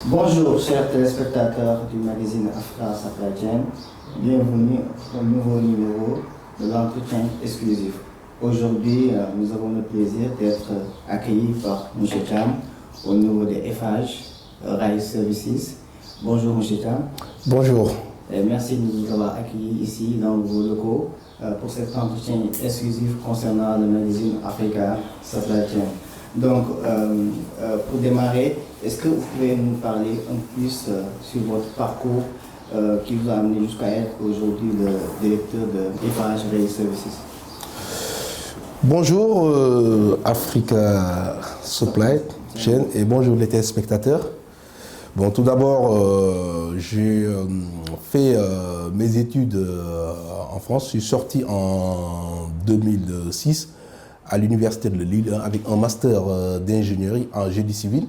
Bonjour chers téléspectateurs du magazine Africa Supply Chain, bienvenue au nouveau numéro de l'entretien exclusif. Aujourd'hui, nous avons le plaisir d'être accueillis par M. Cham au niveau des FH Rail Services. Bonjour M. Cham. Bonjour. Et merci de nous avoir accueillis ici dans vos locaux pour cet entretien exclusif concernant le magazine Africa Supply Chain. Donc, pour démarrer, est-ce que vous pouvez nous parler un peu plus sur votre parcours qui vous a amené jusqu'à être aujourd'hui le directeur de FH Rail Services? Bonjour Africa Supply Chain et bonjour les téléspectateurs. Bon, tout d'abord, j'ai fait mes études en France. Je suis sorti en 2006 à l'université de Lille avec un master d'ingénierie en génie civil.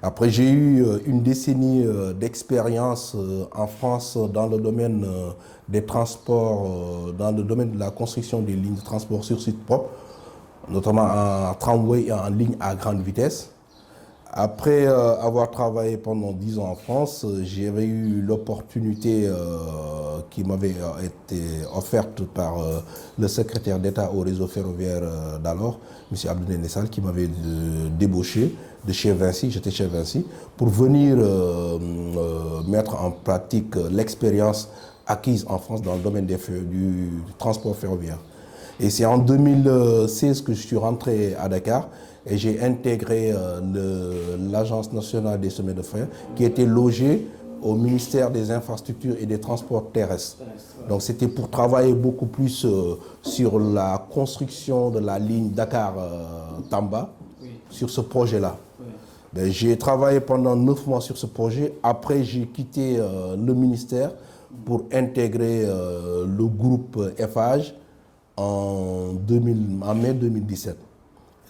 Après, j'ai eu une décennie d'expérience en France dans le domaine des transports, dans le domaine de la construction des lignes de transport sur site propre, notamment en tramway et en ligne à grande vitesse. Après avoir travaillé pendant 10 ans en France, j'avais eu l'opportunité qui m'avait été offerte par le secrétaire d'État au réseau ferroviaire d'alors, M. Abdoulaye Nessal, qui m'avait débauché de chez Vinci, j'étais chez Vinci, pour venir mettre en pratique l'expérience acquise en France dans le domaine du transport ferroviaire. Et c'est en 2016 que je suis rentré à Dakar et j'ai intégré l'Agence nationale des chemins de fer qui était logée au ministère des Infrastructures et des Transports terrestres. Donc c'était pour travailler beaucoup plus sur la construction de la ligne Dakar-Tamba, sur ce projet-là. Ben, j'ai travaillé pendant 9 mois sur ce projet. Après, j'ai quitté le ministère pour intégrer le groupe FH en mai 2017.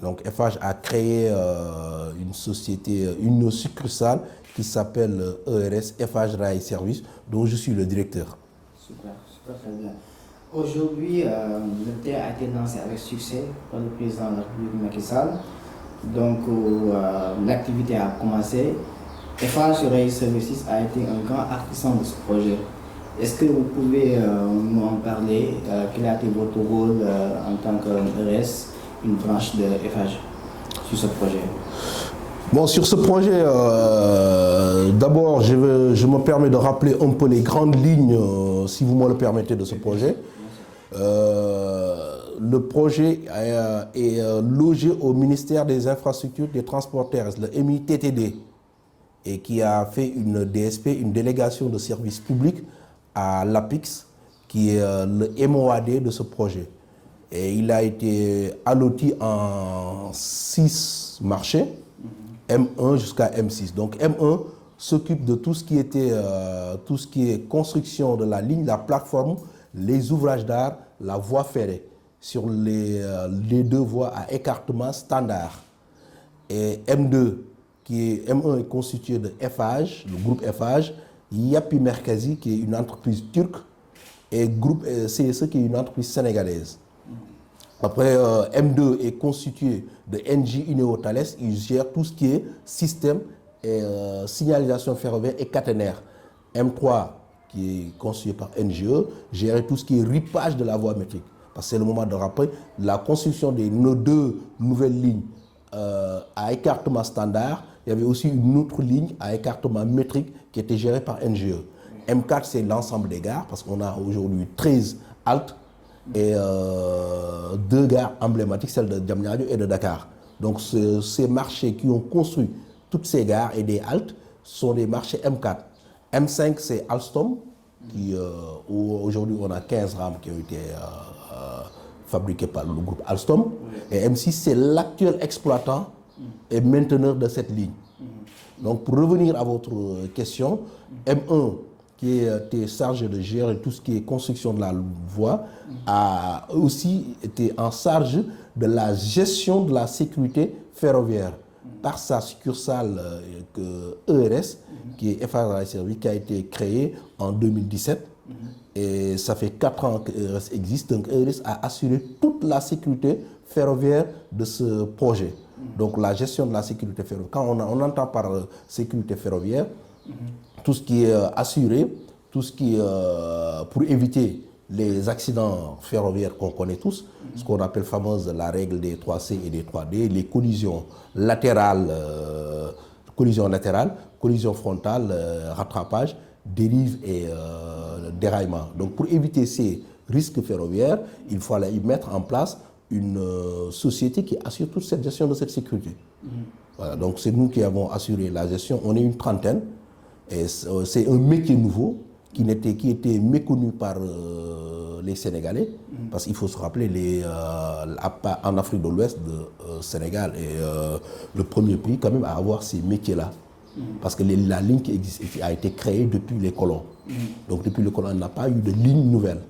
Donc FH a créé une société, une succursale qui s'appelle ERS, FH Rail Service, dont je suis le directeur. Super, super, très bien. Aujourd'hui, le thé a été lancé avec succès par le président de la République Macky Sall. Donc l'activité a commencé. FH Rail Services a été un grand artisan de ce projet. Est-ce que vous pouvez nous en parler? Quel a été votre rôle en tant qu'ERS, une branche de FH, sur ce projet? Bon, sur ce projet, d'abord, je me permets de rappeler un peu les grandes lignes, si vous me le permettez, de ce projet. Le projet est logé au ministère des Infrastructures des Transports terrestres, le MITTD, et qui a fait une DSP, une délégation de service public, à l'APIX, qui est le MOAD de ce projet. Et il a été alloti en 6 marchés, M1 jusqu'à M6. Donc M1 s'occupe de tout ce qui était, tout ce qui est construction de la ligne, la plateforme, les ouvrages d'art, la voie ferrée, sur les 2 voies à écartement standard. Et M2, M1 est constitué de FH, le groupe FH, Yapi Merkazi, qui est une entreprise turque, et groupe CSE, qui est une entreprise sénégalaise. Après, M2 est constitué de NJ Uneo Thales, il gère tout ce qui est système et signalisation ferroviaire et caténaire. M3, qui est constitué par NGE, gère tout ce qui est ripage de la voie métrique. Parce que c'est le moment de rappeler la construction de nos 2 nouvelles lignes à écartement standard. Il y avait aussi une autre ligne à écartement métrique qui était gérée par NGE. M4, c'est l'ensemble des gares, parce qu'on a aujourd'hui 13 haltes et 2 gares emblématiques, celles de Diamniadio et de Dakar. Donc ces marchés qui ont construit toutes ces gares et des haltes sont des marchés M4. M5, c'est Alstom, où aujourd'hui on a 15 rames qui ont été fabriquées par le groupe Alstom. Et M6, c'est l'actuel exploitant et mainteneur de cette ligne. Donc pour revenir à votre question, M1, qui était chargé de gérer tout ce qui est construction de la voie, a aussi été en charge de la gestion de la sécurité ferroviaire par sa succursale ERS, qui est FH Rail Services, qui a été créée en 2017. Et ça fait 4 ans que ERS existe. Donc ERS a assuré toute la sécurité ferroviaire de ce projet. Donc la gestion de la sécurité ferroviaire, quand on entend par sécurité ferroviaire, tout ce qui est assuré, tout ce qui est pour éviter les accidents ferroviaires qu'on connaît tous, ce qu'on appelle fameuse la règle des 3C et des 3D, les collisions latérales, collision frontale, rattrapage, dérive et déraillement. Donc pour éviter ces risques ferroviaires, il fallait y mettre en place une société qui assure toute cette gestion de cette sécurité. Voilà, donc c'est nous qui avons assuré la gestion. On est une trentaine et c'est un métier nouveau qui était méconnu par les Sénégalais, parce qu'il faut se rappeler, en Afrique de l'Ouest, le Sénégal est le premier pays quand même à avoir ces métiers-là. Parce que la ligne qui existe a été créée depuis les colons. Donc depuis les colons, on n'a pas eu de ligne nouvelle.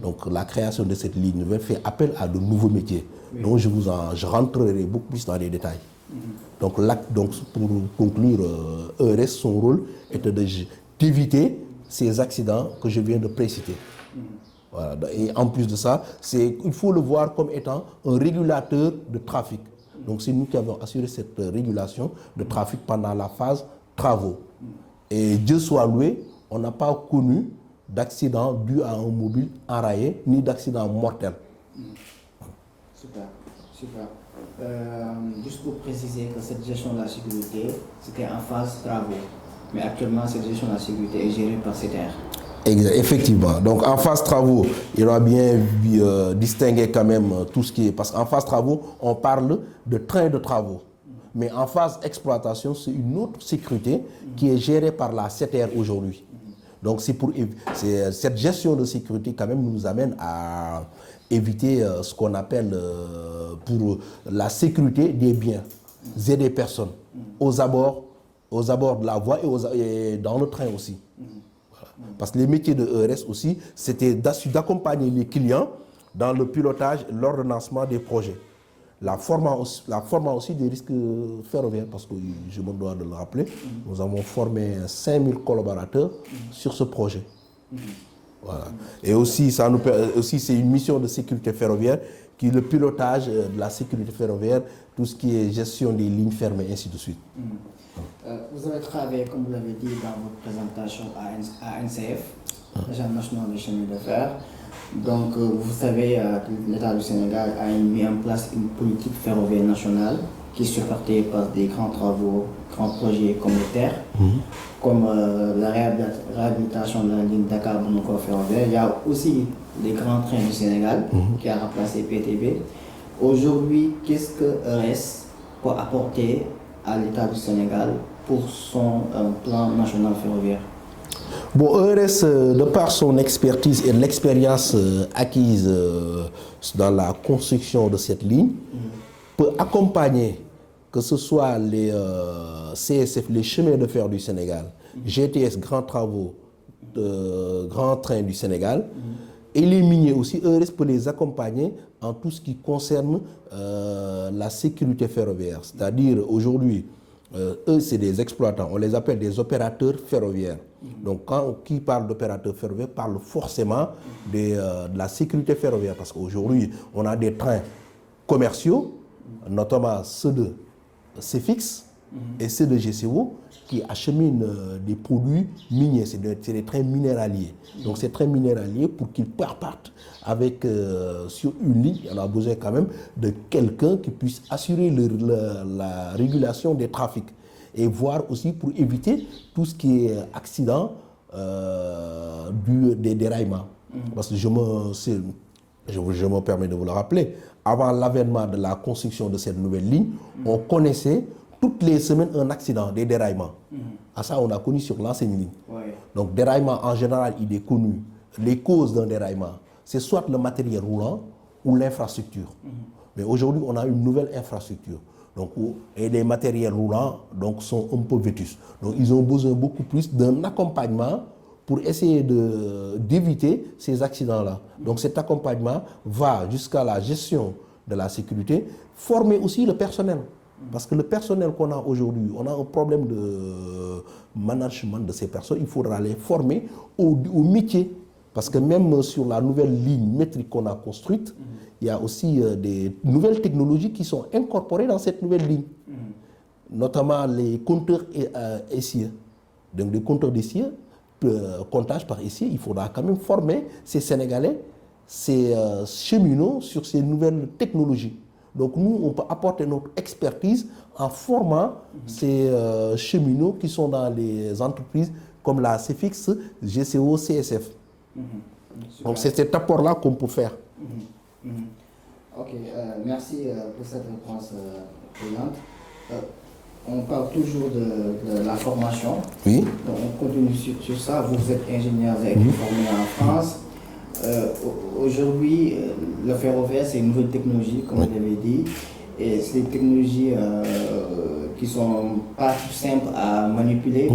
Donc la création de cette ligne nouvelle fait appel à de nouveaux métiers. Donc je rentrerai beaucoup plus dans les détails. Donc pour conclure, ERS, son rôle était d'éviter ces accidents que je viens de préciter. Voilà. Et en plus de ça, il faut le voir comme étant un régulateur de trafic. Donc c'est nous qui avons assuré cette régulation de trafic pendant la phase travaux. Et Dieu soit loué, on n'a pas connu d'accident dû à un mobile enrayé, ni d'accident mortel. Super, super. Juste pour préciser que cette gestion de la sécurité, c'était en phase travaux. Mais actuellement, cette gestion de la sécurité est gérée par CETER. Effectivement. Donc en phase travaux, il va bien distinguer quand même tout ce qui est... Parce qu'en phase travaux, on parle de train de travaux. Mais en phase exploitation, c'est une autre sécurité qui est gérée par la CETER aujourd'hui. Donc cette gestion de sécurité quand même nous amène à éviter ce qu'on appelle pour la sécurité des biens et des personnes aux abords de la voie et dans le train aussi. Voilà. Parce que les métiers de ERS aussi, c'était d'accompagner les clients dans le pilotage et l'ordonnancement des projets. La formation aussi des risques ferroviaires, parce que je me dois de le rappeler, nous avons formé 5000 collaborateurs sur ce projet. Voilà. Et aussi, c'est une mission de sécurité ferroviaire qui est le pilotage de la sécurité ferroviaire, tout ce qui est gestion des lignes fermées, ainsi de suite. Vous avez travaillé, comme vous l'avez dit dans votre présentation, à NCF, l'Agence nationale des chemins de fer. Donc, vous savez que l'État du Sénégal a mis en place une politique ferroviaire nationale qui est supportée par des grands travaux, grands projets comme les terres, comme la réhabilitation de la ligne Dakar-Bonoko ferroviaire. Il y a aussi les grands trains du Sénégal qui a remplacé PTB. Aujourd'hui, qu'est-ce que ERS peut apporter à l'État du Sénégal pour son plan national ferroviaire? Bon, ERS, de par son expertise et l'expérience acquise dans la construction de cette ligne, peut accompagner, que ce soit les CSF, les chemins de fer du Sénégal, GTS, grands travaux, grands trains du Sénégal, et les miniers aussi. ERS peut les accompagner en tout ce qui concerne la sécurité ferroviaire. C'est-à-dire, aujourd'hui, eux, c'est des exploitants, on les appelle des opérateurs ferroviaires. Donc, qui parle d'opérateurs ferroviaires parle forcément de la sécurité ferroviaire. Parce qu'aujourd'hui, on a des trains commerciaux, notamment ceux de CFX et ceux de GCO, qui acheminent des produits miniers. C'est des trains minéraliers. Donc, ces trains minéraliers, pour qu'ils partent avec, sur une ligne, on a besoin quand même de quelqu'un qui puisse assurer la régulation des trafics. Et voir aussi pour éviter tout ce qui est accident des déraillements. Parce que je me permets de vous le rappeler, avant l'avènement de la construction de cette nouvelle ligne, on connaissait toutes les semaines un accident, des déraillements. À ça, on a connu sur l'ancienne ligne. Ouais. Donc, déraillement, en général, il est connu. Les causes d'un déraillement, c'est soit le matériel roulant ou l'infrastructure. Mais aujourd'hui, on a une nouvelle infrastructure. Donc, et les matériels roulants donc, sont un peu vétustes. Donc, ils ont besoin beaucoup plus d'un accompagnement pour essayer d'éviter ces accidents-là. Donc, cet accompagnement va jusqu'à la gestion de la sécurité, former aussi le personnel. Parce que le personnel qu'on a aujourd'hui, on a un problème de management de ces personnes. Il faudra les former au métier Parce que même sur la nouvelle ligne métrique qu'on a construite, il y a aussi des nouvelles technologies qui sont incorporées dans cette nouvelle ligne. Notamment les compteurs essieux. Donc des compteurs d'essieu, comptage par essieu, il faudra quand même former ces Sénégalais, ces cheminots sur ces nouvelles technologies. Donc nous, on peut apporter notre expertise en formant ces cheminots qui sont dans les entreprises comme la CFX, GCO, CSF. Donc c'est cet apport-là qu'on peut faire. Ok, merci pour cette réponse brillante. On parle toujours de la formation. Oui. Donc on continue sur ça. Vous êtes ingénieur, vous avez été formé en France. Aujourd'hui, le ferroviaire, c'est une nouvelle technologie, comme vous l'avez dit. Et c'est des technologies qui ne sont pas tout simples à manipuler.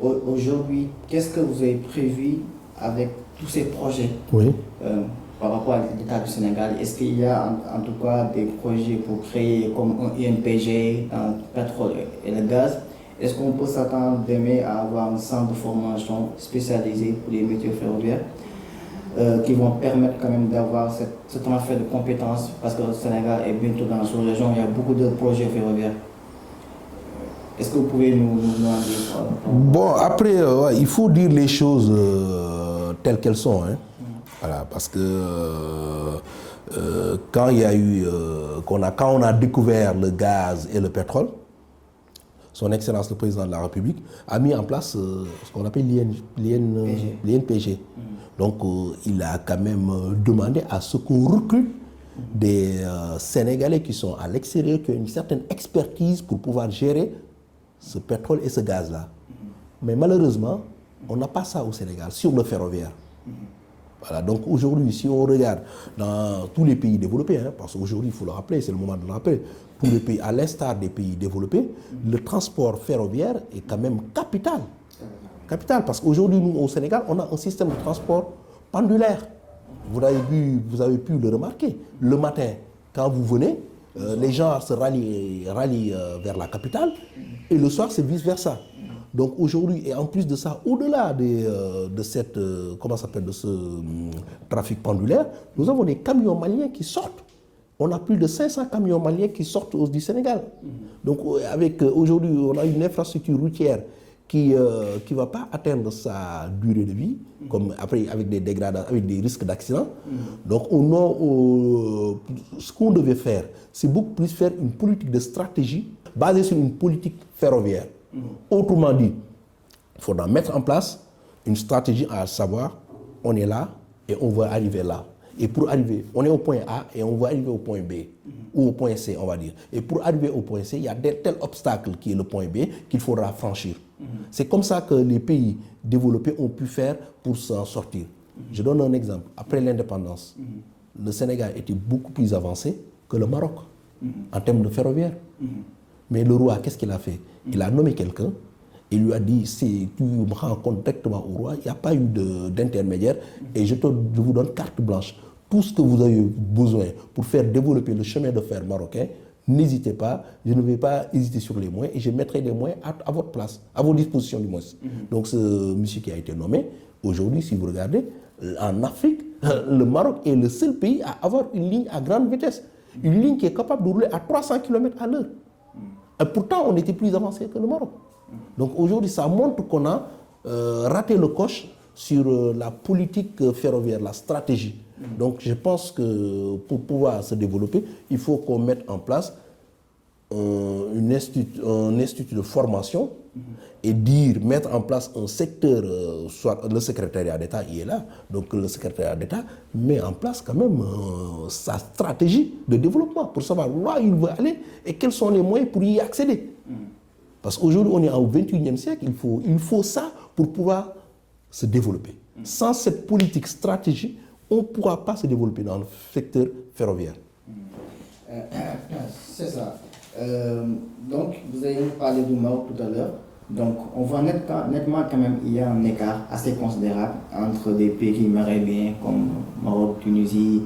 Aujourd'hui, qu'est-ce que vous avez prévu avec tous ces projets par rapport à l'État du Sénégal? Est-ce qu'il y a en tout cas des projets pour créer comme un INPG dans le pétrole et le gaz? Est-ce qu'on peut s'attendre demain à avoir un centre de formation spécialisé pour les métiers ferroviaires qui vont permettre quand même d'avoir ce transfert de compétences? Parce que le Sénégal est bientôt dans la sous-région, il y a beaucoup de projets ferroviaires. Est-ce que vous pouvez nous en dire? Bon, après, il faut dire les choses telles qu'elles sont. Hein. Voilà, parce que quand il y a eu, quand on a découvert le gaz et le pétrole, son Excellence le Président de la République a mis en place ce qu'on appelle l'INPG. Donc il a quand même demandé à ce qu'on recrute des Sénégalais qui sont à l'extérieur, qui ont une certaine expertise pour pouvoir gérer ce pétrole et ce gaz-là. Mais malheureusement, on n'a pas ça au Sénégal, sur le ferroviaire. Voilà, donc aujourd'hui, si on regarde dans tous les pays développés, hein, parce qu'aujourd'hui, il faut le rappeler, c'est le moment de le rappeler, tous les pays, à l'instar des pays développés, le transport ferroviaire est quand même capital. Capital, parce qu'aujourd'hui, nous, au Sénégal, on a un système de transport pendulaire. Vous avez pu le remarquer. Le matin, quand vous venez, les gens se rallient vers la capitale, et le soir, c'est vice-versa. Donc aujourd'hui, et en plus de ça, au-delà de cette, comment ça s'appelle, de ce trafic pendulaire, nous avons des camions maliens qui sortent. On a plus de 500 camions maliens qui sortent du Sénégal. Donc aujourd'hui, on a une infrastructure routière qui ne va pas atteindre sa durée de vie, comme après avec des dégradations, avec des risques d'accident. Donc ce qu'on devait faire, c'est beaucoup plus faire une politique de stratégie basée sur une politique ferroviaire. Autrement dit, il faudra mettre en place une stratégie à savoir, on est là et on va arriver là. Et pour arriver, on est au point A et on va arriver au point B, ou au point C, on va dire. Et pour arriver au point C, il y a tel obstacle qui est le point B qu'il faudra franchir. C'est comme ça que les pays développés ont pu faire pour s'en sortir. Je donne un exemple. Après l'indépendance, le Sénégal était beaucoup plus avancé que le Maroc en termes de ferroviaire. Mais le roi, qu'est-ce qu'il a fait? Il a nommé quelqu'un, il lui a dit, si tu me rends compte directement au roi, il n'y a pas eu d'intermédiaire et je vous donne carte blanche. Tout ce que vous avez besoin pour faire développer le chemin de fer marocain, n'hésitez pas, je ne vais pas hésiter sur les moyens et je mettrai des moyens à votre place, à vos dispositions du moins. Donc ce monsieur qui a été nommé, aujourd'hui, si vous regardez, en Afrique, le Maroc est le seul pays à avoir une ligne à grande vitesse. Une ligne qui est capable de rouler à 300 km à l'heure. Et pourtant, on était plus avancé que le Maroc. Donc aujourd'hui, ça montre qu'on a raté le coche sur la politique ferroviaire, la stratégie. Donc je pense que pour pouvoir se développer, il faut qu'on mette en place un institut de formation et mettre en place un secteur, soit le secrétariat d'État, il est là, donc le secrétariat d'État met en place quand même sa stratégie de développement pour savoir où il veut aller et quels sont les moyens pour y accéder. Parce qu'aujourd'hui, on est au XXIe siècle, il faut ça pour pouvoir se développer. Sans cette politique stratégique, on ne pourra pas se développer dans le secteur ferroviaire. C'est ça. Donc, vous avez parlé du Maroc tout à l'heure. Donc, on voit nettement quand même il y a un écart assez considérable entre des pays maghrébins comme Maroc, Tunisie,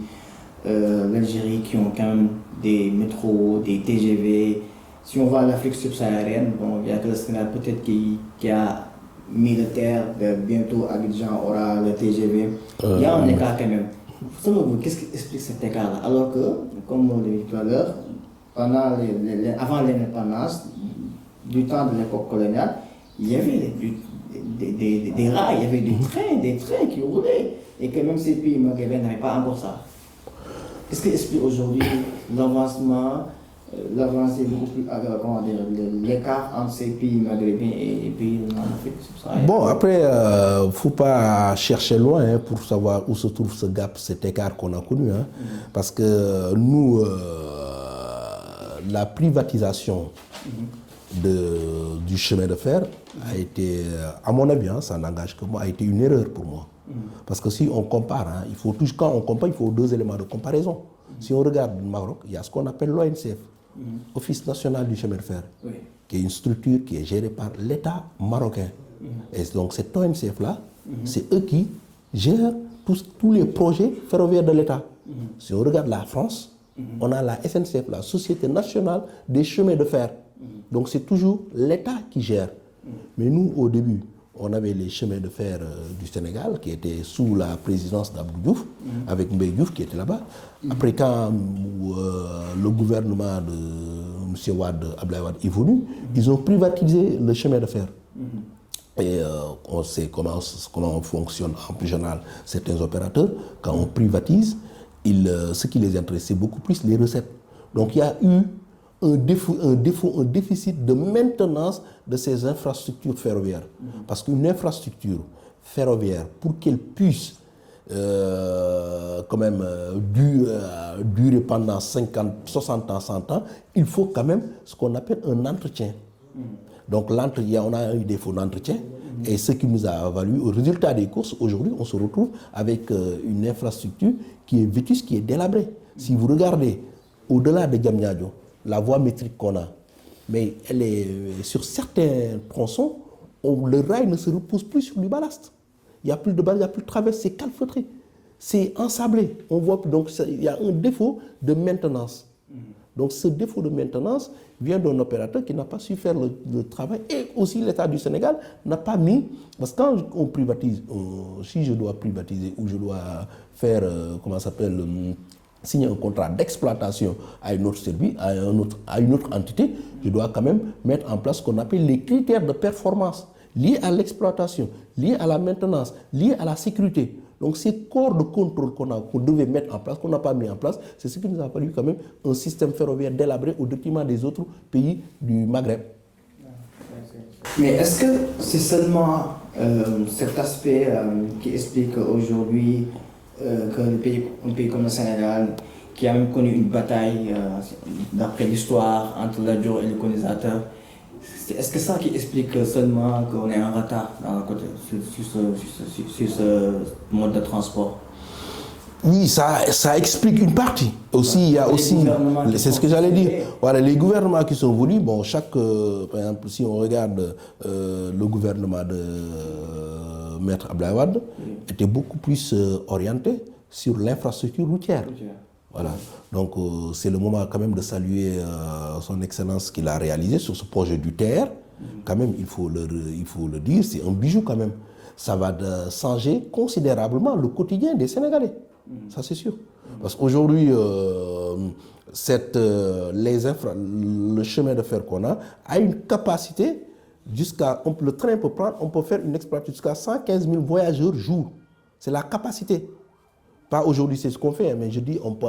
l'Algérie qui ont quand même des métros, des TGV. Si on va à l'Afrique subsaharienne, bon, il y a que le Sénégal peut-être qui a militaire, bientôt Abidjan aura le TGV. Il y a un écart quand même. Selon vous, qu'est-ce qui explique cet écart-là? Alors que, comme on l'a dit tout à l'heure, avant l'indépendance, du temps de l'époque coloniale, il y avait des rails, il y avait des trains qui roulaient. Et que même ces pays maghrébins n'avaient pas encore ça. Qu'est-ce qui explique aujourd'hui l'avancée beaucoup plus, comment dire, l'écart entre ces pays maghrébins et les pays en Afrique subsaharienne? Bon, après, il ne faut pas chercher loin pour savoir où se trouve ce gap, cet écart qu'on a connu. Parce que nous, la privatisation du chemin de fer a été, à mon avis, ça n'engage que moi, a été une erreur pour moi. Parce que si on compare, il faut toujours, quand on compare, il faut deux éléments de comparaison. Si on regarde le Maroc, il y a ce qu'on appelle l'ONCF, Office national du chemin de fer, qui est une structure qui est gérée par l'État marocain. Et donc cette ONCF-là, c'est eux qui gèrent tous les projets ferroviaires de l'État. Si on regarde la France, on a la SNCF, la Société nationale des chemins de fer. Donc c'est toujours l'État qui gère. Mais nous, au début, on avait les chemins de fer du Sénégal qui étaient sous la présidence d'Abdou Diouf, avec Mbaye Diouf qui était là-bas. Après, quand le gouvernement de M. Abdoulaye Wade est venu, ils ont privatisé le chemin de fer. Et on sait comment fonctionne en plus général certains opérateurs. Quand on privatise, ce qui les intéresse, c'est beaucoup plus les recettes. Donc il y a eu un déficit de maintenance de ces infrastructures ferroviaires. Parce qu'une infrastructure ferroviaire, pour qu'elle puisse quand même durer pendant 50, 60 ans, 100 ans, il faut quand même ce qu'on appelle un entretien. Donc on a eu des défauts d'entretien et ce qui nous a valu, au résultat des courses, aujourd'hui on se retrouve avec une infrastructure qui est vétuste, qui est délabrée. Si vous regardez au-delà de Diamniadio, la voie métrique qu'on a, mais elle est sur certains tronçons, le rail ne se repose plus sur du ballast. Il n'y a plus de ballast, il n'y a plus de traverse, c'est calfeutré, c'est ensablé. On voit donc il y a un défaut de maintenance. Donc ce défaut de maintenance vient d'un opérateur qui n'a pas su faire le travail, et aussi l'État du Sénégal n'a pas mis, parce que quand on privatise, si je dois privatiser ou je dois faire, signer un contrat d'exploitation à une autre service, à une autre entité, je dois quand même mettre en place ce qu'on appelle les critères de performance liés à l'exploitation, liés à la maintenance, liés à la sécurité. Donc ces corps de contrôle qu'on devait mettre en place, qu'on n'a pas mis en place, c'est ce qui nous a fallu quand même un système ferroviaire délabré au détriment des autres pays du Maghreb. Mais est-ce que c'est seulement cet aspect qui explique aujourd'hui que un pays comme le Sénégal, qui a même connu une bataille d'après l'histoire entre l'Adjour et le colonisateur, est-ce que ça qui explique seulement qu'on est en retard sur ce mode de transport? Oui, ça explique une partie. Aussi, il y a aussi, c'est ce que j'allais dire. Voilà, les gouvernements qui sont venus, bon, par exemple, si on regarde le gouvernement de Maître Abdoulaye Wade, était beaucoup plus orienté sur l'infrastructure routière. Voilà. Donc c'est le moment quand même de saluer son excellence qu'il a réalisé sur ce projet du TER. Quand même, il faut le dire, c'est un bijou quand même. Ça va changer considérablement le quotidien des Sénégalais. Ça c'est sûr. Parce qu'aujourd'hui, le chemin de fer qu'on a une capacité le train peut prendre, on peut faire une exploitation jusqu'à 115 000 voyageurs jour. C'est la capacité. Pas aujourd'hui, c'est ce qu'on fait, mais je dis on peut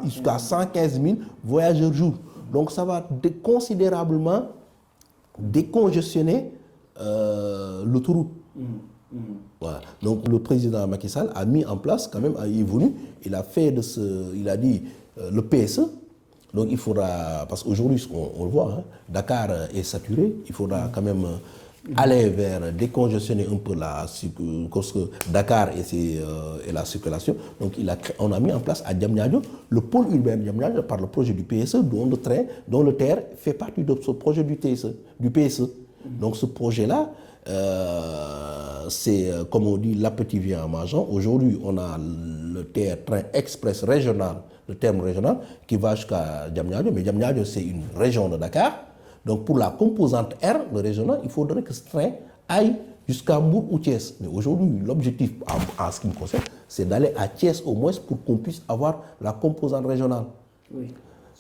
jusqu'à 115 000 voyageurs jour. Donc ça va considérablement décongestionner l'autoroute. Voilà. Donc le président Macky Sall a mis en place quand même, il a fait il a dit le PSE. Donc il faudra, parce qu'aujourd'hui on le voit, Dakar est saturé, il faudra quand même aller vers décongestionner un peu Dakar et la circulation. Donc on a mis en place à Diamniadio le pôle urbain de Diamniadio par le projet du PSE, dont le TER fait partie de ce projet du PSE. Donc ce projet-là, c'est comme on dit, l'appétit vient en mangeant. Aujourd'hui, on a le TER, train express régional, le terme régional, qui va jusqu'à Diamniadio. Mais Diamniadio, c'est une région de Dakar. Donc pour la composante R, le régional, il faudrait que ce train aille jusqu'à Mbour ou Thiès. Mais aujourd'hui, l'objectif, en ce qui me concerne, c'est d'aller à Thiès au moins pour qu'on puisse avoir la composante régionale. Oui.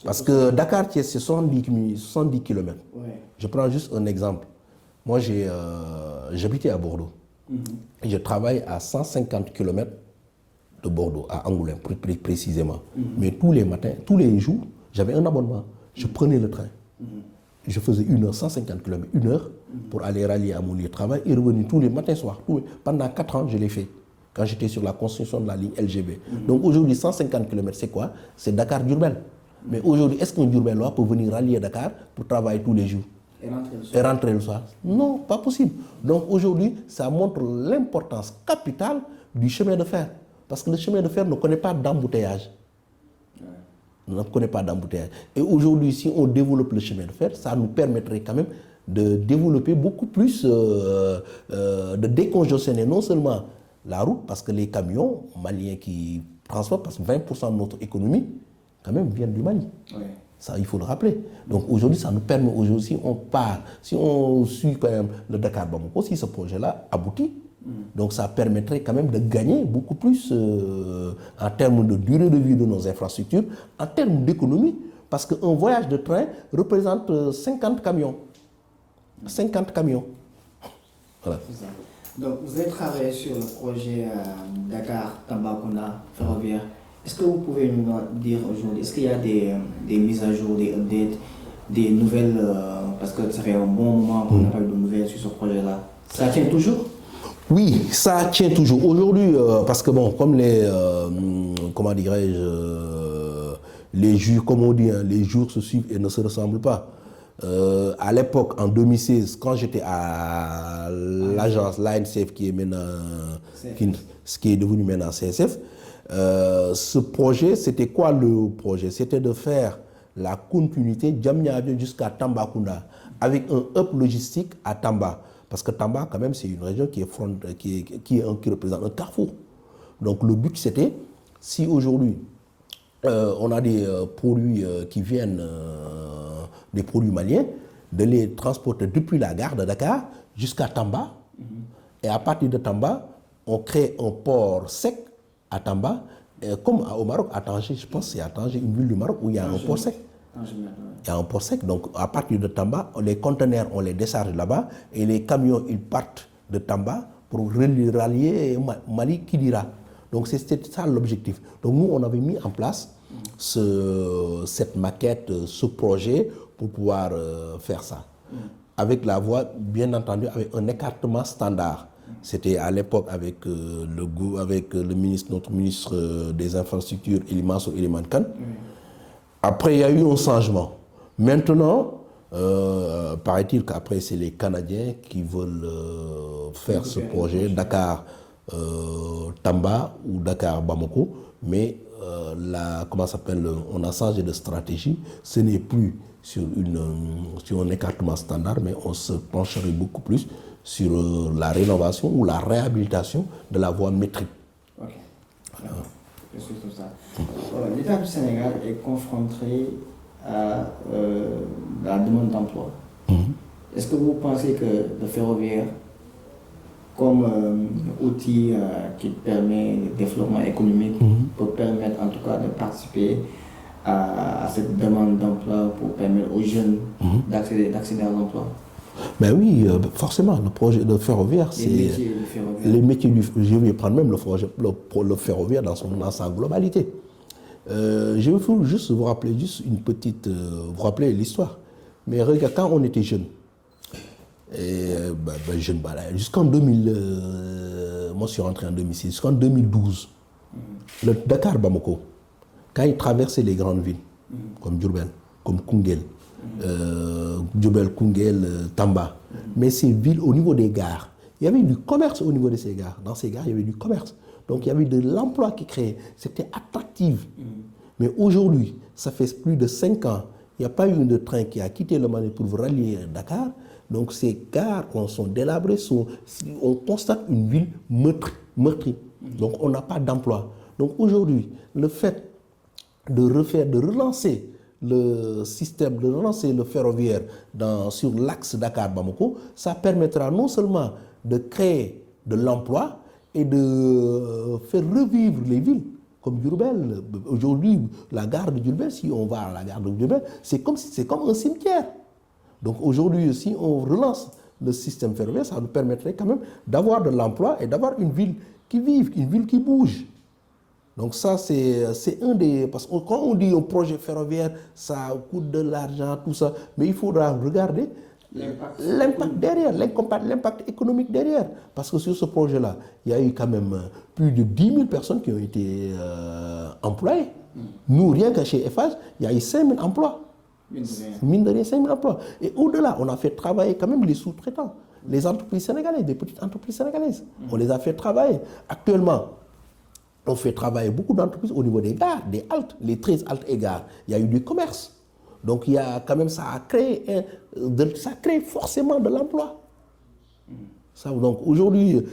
Parce que Dakar-Thiès, c'est 70 km. Oui. Je prends juste un exemple. Moi, j'habitais à Bordeaux. Et je travaille à 150 km de Bordeaux, à Angoulême, plus précisément. Mais tous les matins, tous les jours, j'avais un abonnement. Je prenais le train. Je faisais 1 heure, 150 km, 1 heure pour aller rallier à mon lieu de travail et revenir tous les matins, soirs. Pendant 4 ans, je l'ai fait. Quand j'étais sur la construction de la ligne LGB. Donc aujourd'hui, 150 km, c'est quoi? C'est Dakar-Diourbel. Mais aujourd'hui, est-ce qu'un Diourbellois peut venir rallier Dakar pour travailler tous les jours et rentrer le soir? Non, pas possible. Donc aujourd'hui, ça montre l'importance capitale du chemin de fer. Parce que le chemin de fer ne connaît pas d'embouteillage. Ne connaît pas d'embouteillage. Et aujourd'hui, si on développe le chemin de fer, ça nous permettrait quand même de développer beaucoup plus, de décongestionner non seulement la route, parce que les camions maliens qui transportent, parce que 20% de notre économie, quand même, viennent du Mali. Oui. Ça, il faut le rappeler. Donc aujourd'hui, ça nous permet, aujourd'hui, si on suit quand même le Dakar-Bamako, si ce projet-là aboutit, donc ça permettrait quand même de gagner beaucoup plus en termes de durée de vie de nos infrastructures, en termes d'économie, parce qu'un voyage de train représente 50 camions. 50 camions. Voilà. C'est ça. Donc vous avez travaillé sur le projet Dakar-Tambacounda ferroviaire. Est-ce que vous pouvez nous dire aujourd'hui, est-ce qu'il y a des mises à jour, des updates, des nouvelles, parce que ça fait un bon moment qu'on n'a pas eu de nouvelles sur ce projet-là. Ça tient toujours? Oui, ça tient toujours. Aujourd'hui, parce que bon, comme comment dirais-je, les jours, comme on dit, hein, les jours se suivent et ne se ressemblent pas. À l'époque, en 2016, quand j'étais à l'agence, l'ANCF, qui est maintenant, qui est devenu maintenant CSF, ce projet, c'était quoi le projet? C'était de faire la continuité Diamniadio jusqu'à Tambacounda, avec un hub logistique à Tamba. Parce que Tamba, quand même, c'est une région qui représente un carrefour. Donc le but, c'était, si aujourd'hui, on a des produits qui viennent, des produits maliens, de les transporter depuis la gare de Dakar jusqu'à Tamba. Et à partir de Tamba, on crée un port sec à Tamba, comme au Maroc, à Tanger, je pense que c'est à Tanger, une ville du Maroc où il y a un port sec. Il y a un port sec, donc à partir de Tamba, les conteneurs, on les décharge là-bas et les camions, ils partent de Tamba pour rallier Mali-Kidira. Donc c'était ça l'objectif. Donc nous, on avait mis en place cette maquette, ce projet pour pouvoir faire ça. Avec la voie, bien entendu, avec un écartement standard. C'était à l'époque avec notre ministre des Infrastructures, Elimanso Elimankan. Après, il y a eu un changement. Maintenant, paraît-il qu'après, c'est les Canadiens qui veulent faire ce projet, Dakar-Tamba ou Dakar-Bamako. Mais on a changé de stratégie. Ce n'est plus sur un écartement standard, mais on se pencherait beaucoup plus sur la rénovation ou la réhabilitation de la voie métrique. Ok. Voilà. L'État du Sénégal est confronté à la demande d'emploi. Est-ce que vous pensez que le ferroviaire, comme outil qui permet le développement économique, peut permettre en tout cas de participer à cette demande d'emploi pour permettre aux jeunes d'accéder à l'emploi? Ben oui, forcément, le projet de ferroviaire, c'est les métiers je vais prendre même le ferroviaire dans sa globalité. Je vais juste vous rappeler une petite, vous rappeler l'histoire. Mais regarde, quand on était jeune, jusqu'en 2000, moi je suis rentré en 2006, jusqu'en 2012, le Dakar-Bamako, quand il traversait les grandes villes, comme Diourbel, comme Koungheul, Diourbel, Koungheul, Tamba. Mais ces villes, au niveau des gares, il y avait du commerce au niveau de ces gares. Dans ces gares, il y avait du commerce. Donc il y avait de l'emploi qui créait. C'était attractif. Mais aujourd'hui, ça fait plus de 5 ans, il n'y a pas eu de train qui a quitté le Mali pour rallier Dakar. Donc ces gares sont délabrées, on constate une ville meurtrie. Donc on n'a pas d'emploi. Donc aujourd'hui, le fait de relancer le système, de relancer le ferroviaire sur l'axe Dakar-Bamako, ça permettra non seulement de créer de l'emploi et de faire revivre les villes comme Diourbel. Aujourd'hui, la gare de Diourbel, si on va à la gare de Diourbel, c'est comme un cimetière. Donc aujourd'hui, si on relance le système ferroviaire, ça nous permettrait quand même d'avoir de l'emploi et d'avoir une ville qui vive, une ville qui bouge. Donc ça, c'est un des... Parce que quand on dit un projet ferroviaire, ça coûte de l'argent, tout ça, mais il faudra regarder l'impact derrière, l'impact économique derrière. Parce que sur ce projet-là, il y a eu quand même plus de 10 000 personnes qui ont été employées. Nous, rien qu'à chez FH, il y a eu 5 000 emplois. Mine de rien, 5 000 emplois. Et au-delà, on a fait travailler quand même les sous-traitants, les entreprises sénégalaises, des petites entreprises sénégalaises. On les a fait travailler. Actuellement, on fait travailler beaucoup d'entreprises au niveau des gares, des haltes, les 13 haltes et gares. Il y a eu du commerce. Donc il y a quand même, ça crée forcément de l'emploi. Donc aujourd'hui,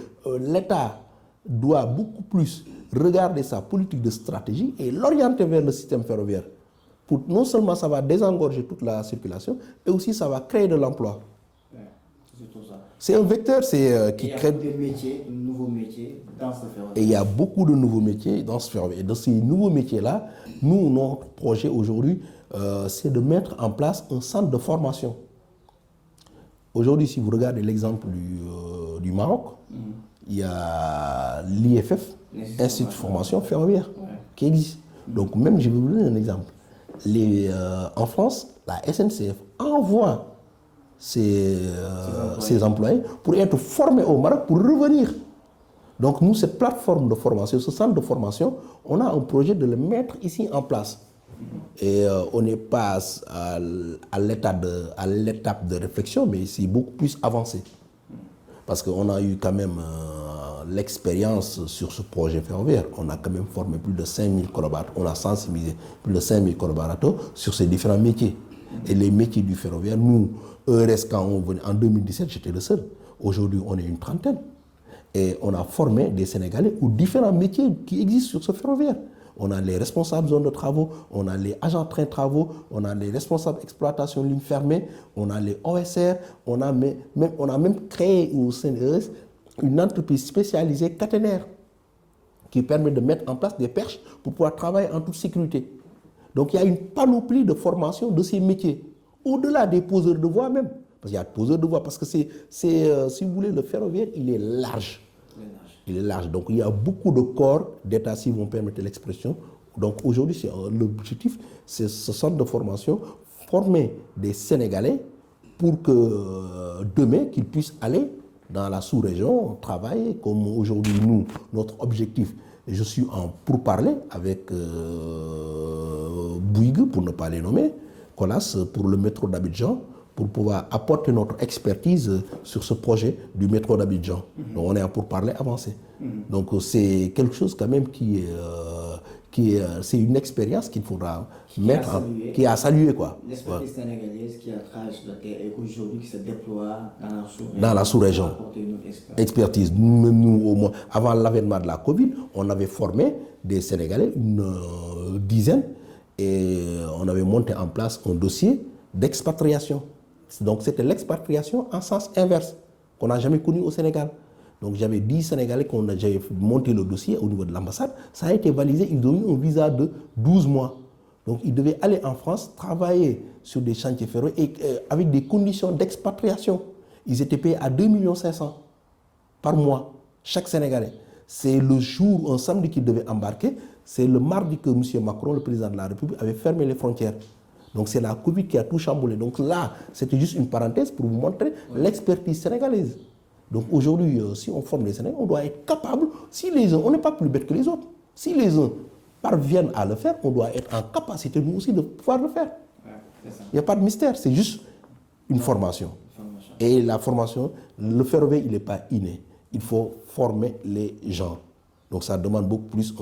l'État doit beaucoup plus regarder sa politique de stratégie et l'orienter vers le système ferroviaire. Non seulement ça va désengorger toute la circulation, et aussi ça va créer de l'emploi. C'est un vecteur qui crée des métiers, de nouveaux métiers dans ce ferroviaire. Et il y a beaucoup de nouveaux métiers dans ce ferroviaire. Et de ces nouveaux métiers-là, nous, notre projet aujourd'hui, c'est de mettre en place un centre de formation. Aujourd'hui, si vous regardez l'exemple du Maroc, il y a l'IFF, Institut de formation ferroviaire, qui existe. Donc même, je vais vous donner un exemple. En France, la SNCF envoie ses employés pour être formés au Maroc pour revenir. Donc nous, cette plateforme de formation, ce centre de formation, on a un projet de le mettre ici en place. Et on n'est pas à l'étape de réflexion, mais c'est beaucoup plus avancé. Parce qu'on a eu quand même l'expérience sur ce projet ferroviaire. On a quand même formé plus de 5 000 collaborateurs, on a sensibilisé plus de 5 000 collaborateurs sur ces différents métiers. Et les métiers du ferroviaire, nous, ERS, quand on venait en 2017, j'étais le seul. Aujourd'hui, on est une trentaine. Et on a formé des Sénégalais aux différents métiers qui existent sur ce ferroviaire. On a les responsables zones de travaux, on a les agents train travaux, on a les responsables exploitation ligne fermée, on a les OSR, on a même créé au CNRS une entreprise spécialisée caténaire qui permet de mettre en place des perches pour pouvoir travailler en toute sécurité. Donc il y a une panoplie de formation de ces métiers, au-delà des poseurs de voies même. Parce qu'il y a des poseurs de voies, parce que si vous voulez, le ferroviaire, il est large. Il est large. Donc il y a beaucoup de corps d'État, si vous me permettez l'expression. Donc aujourd'hui, l'objectif, c'est ce centre de formation, former des Sénégalais pour que demain, qu'ils puissent aller dans la sous-région, travailler comme aujourd'hui, nous, notre objectif. Je suis en pourparlers avec Bouygues, pour ne pas les nommer, Colas, pour le métro d'Abidjan, pour pouvoir apporter notre expertise sur ce projet du métro d'Abidjan. Donc on est en pourparlers avancé. Donc c'est quelque chose quand même c'est une expérience qu'il faudra qui a salué quoi. L'expertise sénégalaise qui a travaillé sur la terre et aujourd'hui qui se déploie dans la sous-région. Expertise. Nous, au moins, avant l'avènement de la Covid, on avait formé des Sénégalais, une dizaine, et on avait monté en place un dossier d'expatriation. Donc c'était l'expatriation en sens inverse, qu'on n'a jamais connu au Sénégal. Donc j'avais 10 Sénégalais qu'on a monté le dossier au niveau de l'ambassade. Ça a été validé, ils ont eu un visa de 12 mois. Donc ils devaient aller en France, travailler sur des chantiers ferroviaires et avec des conditions d'expatriation. Ils étaient payés à 2 500 000 par mois, chaque Sénégalais. C'est le jour, un samedi qu'ils devaient embarquer. C'est le mardi que M. Macron, le président de la République, avait fermé les frontières. Donc c'est la Covid qui a tout chamboulé. Donc là, c'était juste une parenthèse pour vous montrer l'expertise sénégalaise. Donc aujourd'hui, si on forme les Sénégalais, on doit être capable, si les uns, on n'est pas plus bêtes que les autres. Si les uns parviennent à le faire, on doit être en capacité, nous aussi, de pouvoir le faire. Il n'y a pas de mystère, c'est juste une formation. Et la formation, le ferroviaire, il n'est pas inné. Il faut former les gens. Donc ça demande beaucoup plus,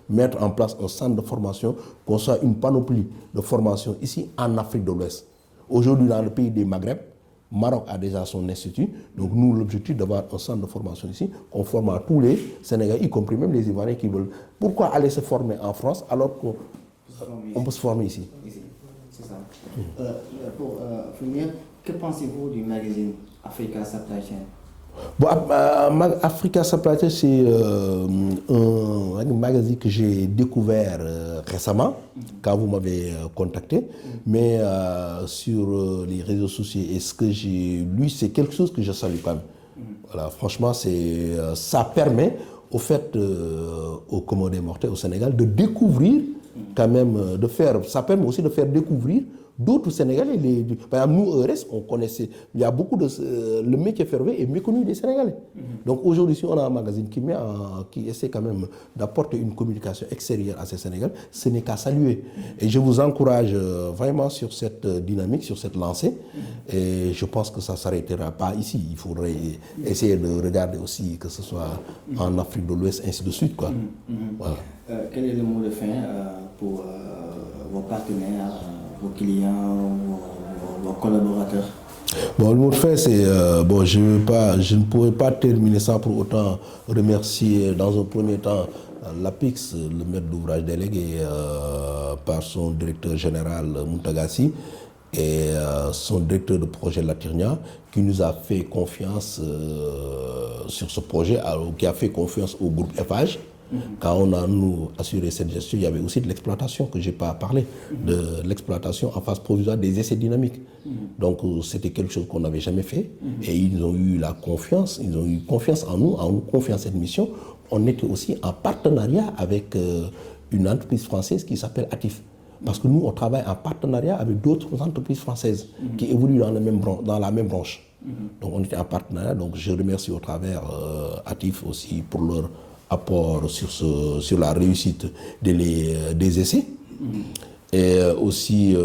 mettre en place un centre de formation, qu'on soit une panoplie de formation ici en Afrique de l'Ouest. Aujourd'hui, dans le pays des Maghreb, Maroc a déjà son institut. Donc nous, l'objectif d'avoir un centre de formation ici, qu'on forme à tous les Sénégalais, y compris même les Ivoiriens qui veulent. Pourquoi aller se former en France alors qu'on peut se former ici? c'est ça. Pour finir, que pensez-vous du magazine Africa Supply Chain? Bon, Africa Supply Chain, c'est un magazine que j'ai découvert récemment, quand vous m'avez contacté, mais sur les réseaux sociaux, et ce que j'ai lu, c'est quelque chose que je salue quand même. Voilà, franchement, ça permet au fait aux Comores mortels au Sénégal de découvrir quand même, ça permet aussi de faire découvrir d'autres Sénégalais. Par exemple, nous, EURES, on connaissait, il y a beaucoup de... le métier ferroviaire est méconnu des Sénégalais. Donc aujourd'hui, si on a un magazine qui essaie quand même d'apporter une communication extérieure à ces Sénégalais, ce n'est qu'à saluer. Et je vous encourage vraiment sur cette dynamique, sur cette lancée. Et je pense que ça ne s'arrêtera pas ici. Il faudrait essayer de regarder aussi, que ce soit en Afrique de l'Ouest, ainsi de suite, quoi. Voilà. Quel est le mot de fin pour vos partenaires, vos clients, vos collaborateurs? Bon, le mot de fin, c'est je ne pourrais pas terminer sans pour autant remercier dans un premier temps l'APIX, le maître d'ouvrage délégué par son directeur général Moutagassi et son directeur de projet Latirnia, qui nous a fait confiance sur ce projet, qui a fait confiance au groupe FH. Quand on a nous assuré cette gestion, il y avait aussi de l'exploitation, que je n'ai pas parlé, de l'exploitation en phase provisoire des essais dynamiques. Donc c'était quelque chose qu'on n'avait jamais fait et ils ont eu la confiance, ils ont eu confiance en nous confiant cette mission. On était aussi en partenariat avec une entreprise française qui s'appelle Atif. Parce que nous, on travaille en partenariat avec d'autres entreprises françaises qui évoluent dans la même branche. Donc on était en partenariat, donc je remercie au travers Atif aussi pour leur apport sur la réussite des essais. Et aussi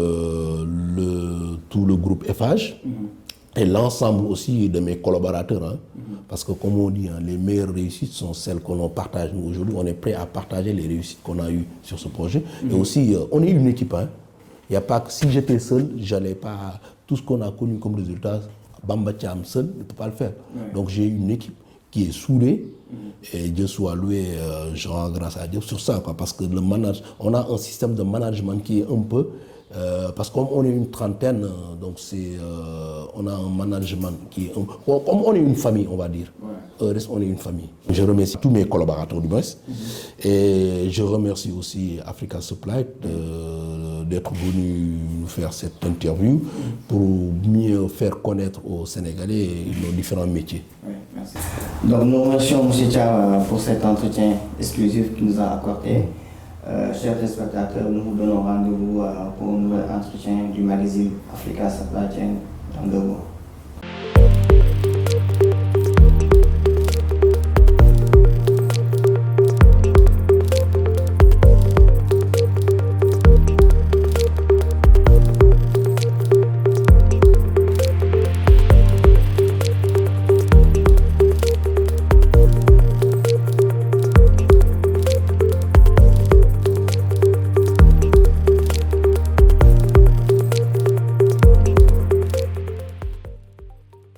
tout le groupe FH et l'ensemble aussi de mes collaborateurs. Parce que comme on dit, les meilleures réussites sont celles que l'on partage. Nous, aujourd'hui, on est prêt à partager les réussites qu'on a eues sur ce projet. Et aussi, on est une équipe. Il n'y a pas que si j'étais seul, j'allais pas... Tout ce qu'on a connu comme résultat, Bamba Thiam seul ne peut pas le faire. Donc j'ai une équipe qui est soudée. Et Dieu soit loué, je rends grâce à Dieu sur ça, quoi, parce que on a un système de management qui est un peu, parce que comme on est une trentaine, donc on a un management qui est, comme on est une famille, on va dire. On est une famille. Je remercie tous mes collaborateurs du moins, et je remercie aussi Africa Supply d'être venu nous faire cette interview pour mieux faire connaître aux Sénégalais nos différents métiers. Oui, merci. Donc nous remercions M. Thiam pour cet entretien exclusif qu'il nous a accordé. Chers téléspectateurs, nous vous donnons rendez-vous pour un nouvel entretien du magazine Africa Supply Chain dans 2 mois.